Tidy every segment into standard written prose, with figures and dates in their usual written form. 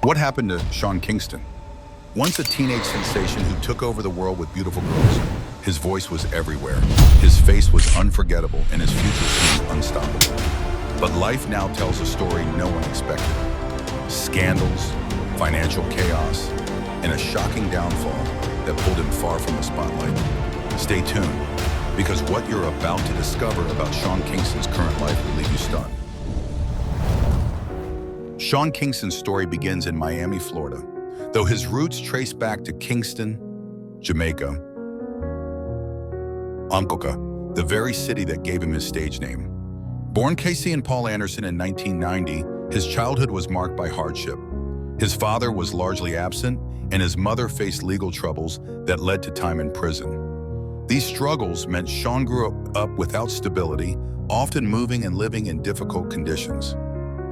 What happened to Sean Kingston? Once a teenage sensation who took over the world with beautiful girls, his voice was everywhere. His face was unforgettable and his future seemed unstoppable. But life now tells a story no one expected. Scandals, financial chaos, and a shocking downfall that pulled him far from the spotlight. Stay tuned, because what you're about to discover about Sean Kingston's current life will leave you stunned. Sean Kingston's story begins in Miami, Florida, though his roots trace back to Kingston, Jamaica, the very city that gave him his stage name. Born Casey and Paul Anderson in 1990, his childhood was marked by hardship. His father was largely absent, and his mother faced legal troubles that led to time in prison. These struggles meant Sean grew up without stability, often moving and living in difficult conditions.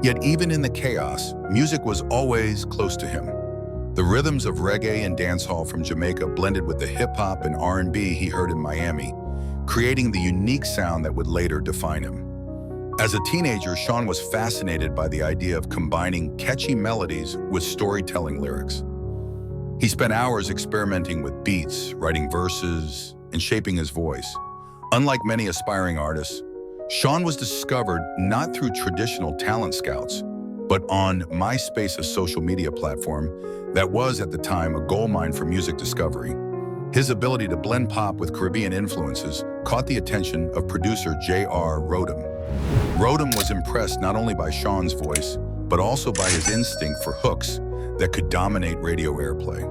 Yet even in the chaos, music was always close to him. The rhythms of reggae and dancehall from Jamaica blended with the hip-hop and R&B he heard in Miami, creating the unique sound that would later define him. As a teenager, Sean was fascinated by the idea of combining catchy melodies with storytelling lyrics. He spent hours experimenting with beats, writing verses, and shaping his voice. Unlike many aspiring artists, Sean was discovered not through traditional talent scouts, but on MySpace, a social media platform that was at the time a goldmine for music discovery. His ability to blend pop with Caribbean influences caught the attention of producer J.R. Rodham. Rodham was impressed not only by Sean's voice, but also by his instinct for hooks that could dominate radio airplay.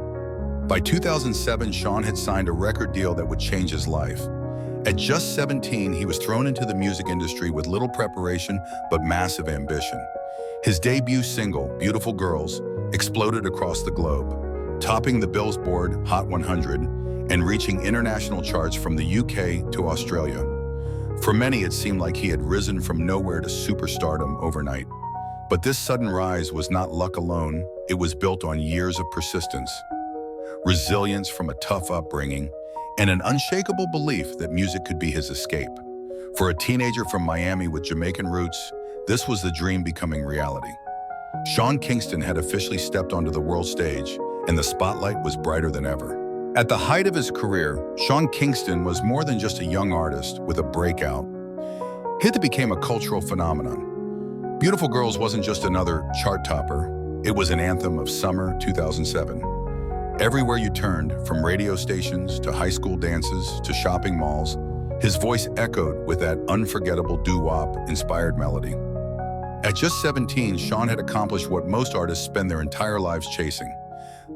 By 2007, Sean had signed a record deal that would change his life. At just 17, he was thrown into the music industry with little preparation but massive ambition. His debut single, Beautiful Girls, exploded across the globe, topping the Billboard Hot 100 and reaching international charts from the UK to Australia. For many, it seemed like he had risen from nowhere to superstardom overnight. But this sudden rise was not luck alone. It was built on years of persistence, resilience from a tough upbringing, and an unshakable belief that music could be his escape. For a teenager from Miami with Jamaican roots, this was the dream becoming reality. Sean Kingston had officially stepped onto the world stage, and the spotlight was brighter than ever. At the height of his career, Sean Kingston was more than just a young artist with a breakout hit that became a cultural phenomenon. Beautiful Girls wasn't just another chart topper, it was an anthem of summer 2007. Everywhere you turned, from radio stations to high school dances to shopping malls, his voice echoed with that unforgettable doo-wop-inspired melody. At just 17, Sean had accomplished what most artists spend their entire lives chasing.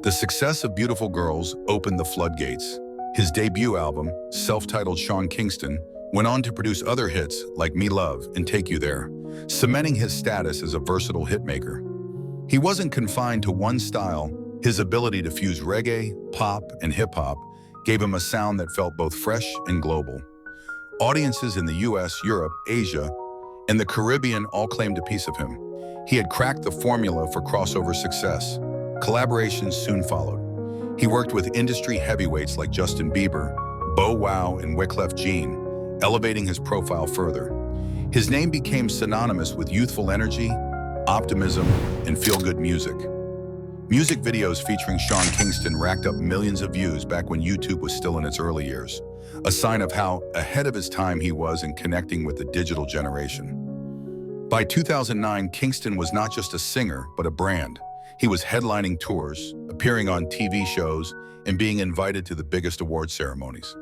The success of Beautiful Girls opened the floodgates. His debut album, self-titled Sean Kingston, went on to produce other hits like Me Love and Take You There, cementing his status as a versatile hitmaker. He wasn't confined to one style. His ability to fuse reggae, pop, and hip-hop gave him a sound that felt both fresh and global. Audiences in the US, Europe, Asia, and the Caribbean all claimed a piece of him. He had cracked the formula for crossover success. Collaborations soon followed. He worked with industry heavyweights like Justin Bieber, Bow Wow, and Wyclef Jean, elevating his profile further. His name became synonymous with youthful energy, optimism, and feel-good music. Music videos featuring Sean Kingston racked up millions of views back when YouTube was still in its early years, a sign of how ahead of his time he was in connecting with the digital generation. By 2009, Kingston was not just a singer, but a brand. He was headlining tours, appearing on TV shows, and being invited to the biggest award ceremonies.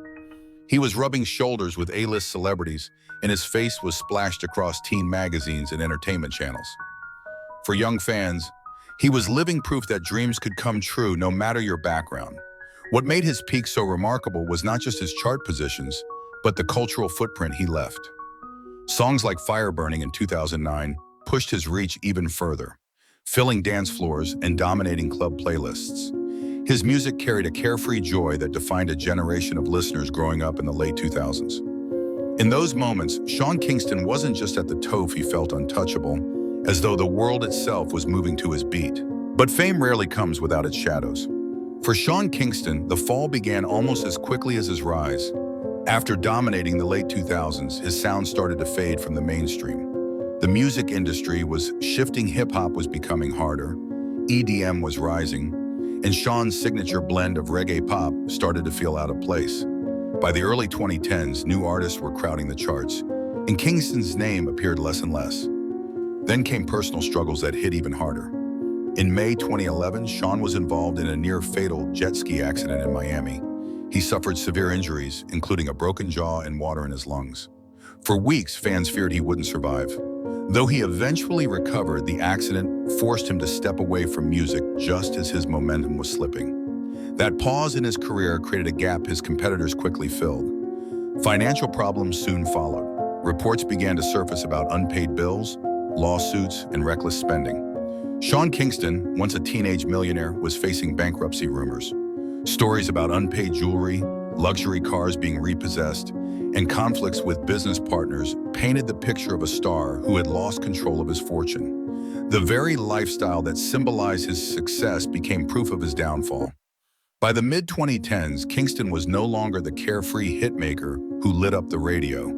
He was rubbing shoulders with A-list celebrities, and his face was splashed across teen magazines and entertainment channels. For young fans, he was living proof that dreams could come true no matter your background. What made his peak so remarkable was not just his chart positions, but the cultural footprint he left. Songs like Fire Burning in 2009 pushed his reach even further, filling dance floors and dominating club playlists. His music carried a carefree joy that defined a generation of listeners growing up in the late 2000s. In those moments, Sean Kingston wasn't just at the top, he felt untouchable, as though the world itself was moving to his beat. But fame rarely comes without its shadows. For Sean Kingston, the fall began almost as quickly as his rise. After dominating the late 2000s, his sound started to fade from the mainstream. The music industry was shifting, hip-hop was becoming harder, EDM was rising, and Sean's signature blend of reggae pop started to feel out of place. By the early 2010s, new artists were crowding the charts, and Kingston's name appeared less and less. Then came personal struggles that hit even harder. In May 2011, Sean was involved in a near-fatal jet ski accident in Miami. He suffered severe injuries, including a broken jaw and water in his lungs. For weeks, fans feared he wouldn't survive. Though he eventually recovered, the accident forced him to step away from music just as his momentum was slipping. That pause in his career created a gap his competitors quickly filled. Financial problems soon followed. Reports began to surface about unpaid bills, lawsuits, and reckless spending. Sean Kingston, once a teenage millionaire, was facing bankruptcy rumors. Stories about unpaid jewelry, luxury cars being repossessed, and conflicts with business partners painted the picture of a star who had lost control of his fortune. The very lifestyle that symbolized his success became proof of his downfall. By the mid-2010s, Kingston was no longer the carefree hitmaker who lit up the radio.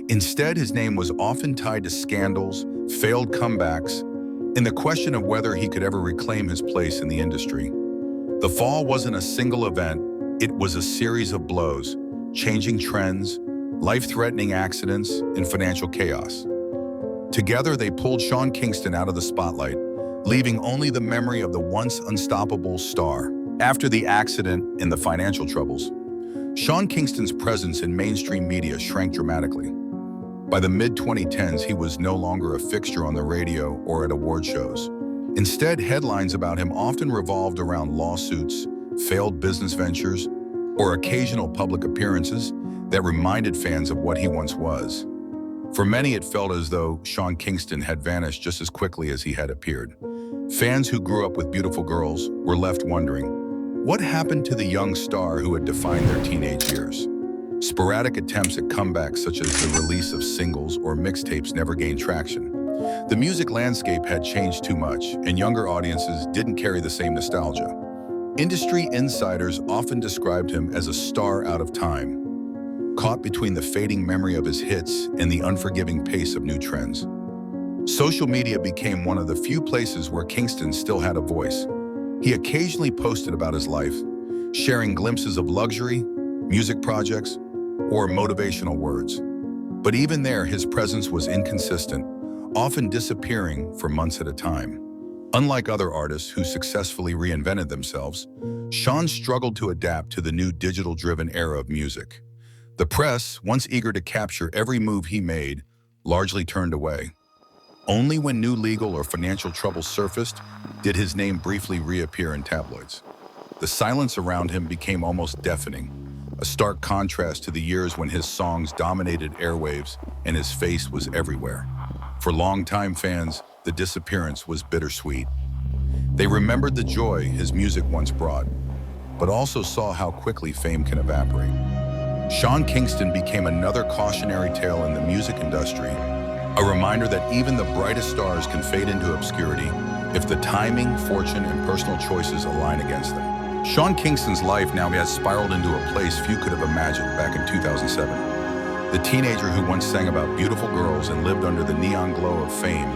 Instead, his name was often tied to scandals, failed comebacks, and the question of whether he could ever reclaim his place in the industry. The fall wasn't a single event, it was a series of blows, changing trends, life-threatening accidents, and financial chaos. Together, they pulled Sean Kingston out of the spotlight, leaving only the memory of the once unstoppable star. After the accident and the financial troubles, Sean Kingston's presence in mainstream media shrank dramatically. By the mid-2010s, he was no longer a fixture on the radio or at award shows. Instead, headlines about him often revolved around lawsuits, failed business ventures, or occasional public appearances that reminded fans of what he once was. For many, it felt as though Sean Kingston had vanished just as quickly as he had appeared. Fans who grew up with beautiful girls were left wondering, what happened to the young star who had defined their teenage years? Sporadic attempts at comebacks such as the release of singles or mixtapes never gained traction. The music landscape had changed too much, and younger audiences didn't carry the same nostalgia. Industry insiders often described him as a star out of time, caught between the fading memory of his hits and the unforgiving pace of new trends. Social media became one of the few places where Kingston still had a voice. He occasionally posted about his life, sharing glimpses of luxury, music projects, or motivational words. But even there, his presence was inconsistent, often disappearing for months at a time. Unlike other artists who successfully reinvented themselves, Sean struggled to adapt to the new digital-driven era of music. The press, once eager to capture every move he made, largely turned away. Only when new legal or financial troubles surfaced did his name briefly reappear in tabloids. The silence around him became almost deafening, a stark contrast to the years when his songs dominated airwaves and his face was everywhere. For longtime fans, the disappearance was bittersweet. They remembered the joy his music once brought, but also saw how quickly fame can evaporate. Sean Kingston became another cautionary tale in the music industry, a reminder that even the brightest stars can fade into obscurity if the timing, fortune, and personal choices align against them. Sean Kingston's life now has spiraled into a place few could have imagined back in 2007. The teenager who once sang about beautiful girls and lived under the neon glow of fame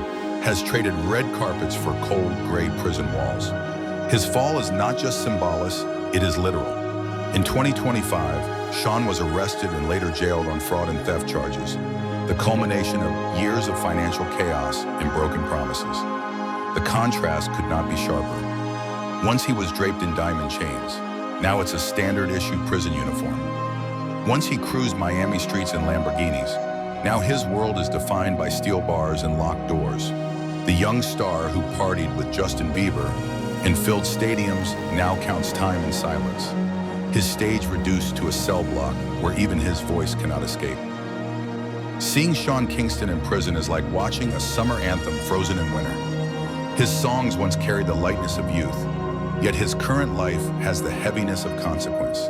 has traded red carpets for cold, gray prison walls. His fall is not just symbolic, it is literal. In 2025, Sean was arrested and later jailed on fraud and theft charges, the culmination of years of financial chaos and broken promises. The contrast could not be sharper. Once he was draped in diamond chains, now it's a standard-issue prison uniform. Once he cruised Miami streets in Lamborghinis, now his world is defined by steel bars and locked doors. The young star who partied with Justin Bieber and filled stadiums now counts time in silence, his stage reduced to a cell block where even his voice cannot escape. Seeing Sean Kingston in prison is like watching a summer anthem frozen in winter. His songs once carried the lightness of youth, yet his current life has the heaviness of consequence.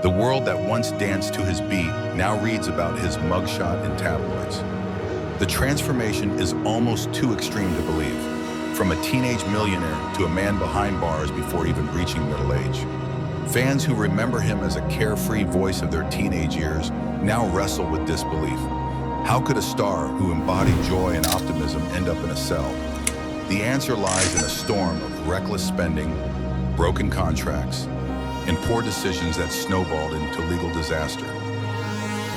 The world that once danced to his beat now reads about his mugshot in tabloids. The transformation is almost too extreme to believe, from a teenage millionaire to a man behind bars before even reaching middle age. Fans who remember him as a carefree voice of their teenage years now wrestle with disbelief. How could a star who embodied joy and optimism end up in a cell? The answer lies in a storm of reckless spending, broken contracts, and poor decisions that snowballed into legal disaster.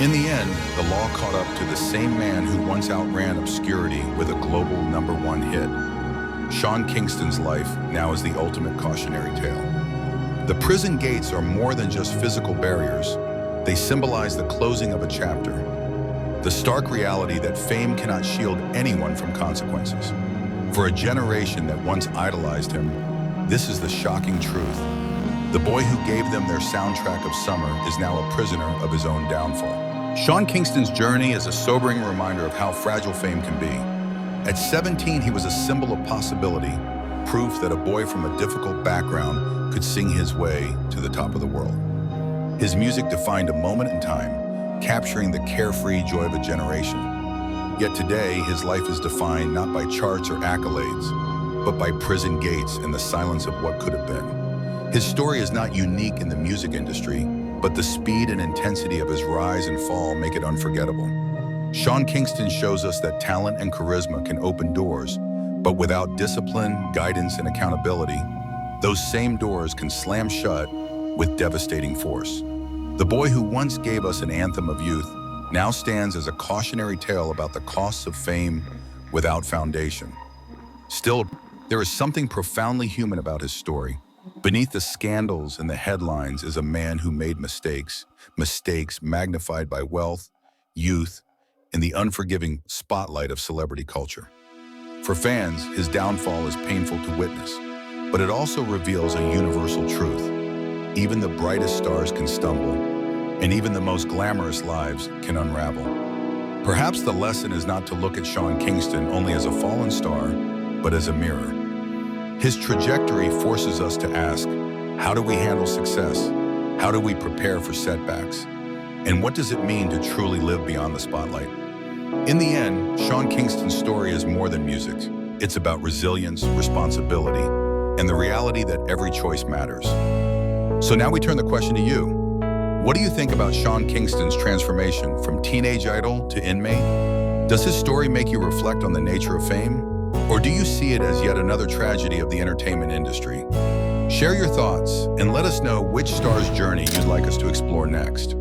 In the end, the law caught up to the same man who once outran obscurity with a global #1 hit. Sean Kingston's life now is the ultimate cautionary tale. The prison gates are more than just physical barriers. They symbolize the closing of a chapter, the stark reality that fame cannot shield anyone from consequences. For a generation that once idolized him, this is the shocking truth. The boy who gave them their soundtrack of summer is now a prisoner of his own downfall. Sean Kingston's journey is a sobering reminder of how fragile fame can be. At 17, he was a symbol of possibility, proof that a boy from a difficult background could sing his way to the top of the world. His music defined a moment in time, capturing the carefree joy of a generation. Yet today, his life is defined not by charts or accolades, but by prison gates and the silence of what could have been. His story is not unique in the music industry, but the speed and intensity of his rise and fall make it unforgettable. Sean Kingston shows us that talent and charisma can open doors, but without discipline, guidance, and accountability, those same doors can slam shut with devastating force. The boy who once gave us an anthem of youth now stands as a cautionary tale about the costs of fame without foundation. Still, there is something profoundly human about his story. Beneath the scandals and the headlines is a man who made mistakes magnified by wealth, youth, and the unforgiving spotlight of celebrity culture. For fans, his downfall is painful to witness, but it also reveals a universal truth. Even the brightest stars can stumble, and even the most glamorous lives can unravel. Perhaps the lesson is not to look at Sean Kingston only as a fallen star, but as a mirror. His trajectory forces us to ask, how do we handle success? How do we prepare for setbacks? And what does it mean to truly live beyond the spotlight? In the end, Sean Kingston's story is more than music. It's about resilience, responsibility, and the reality that every choice matters. So now we turn the question to you. What do you think about Sean Kingston's transformation from teenage idol to inmate? Does his story make you reflect on the nature of fame? Or do you see it as yet another tragedy of the entertainment industry? Share your thoughts and let us know which star's journey you'd like us to explore next.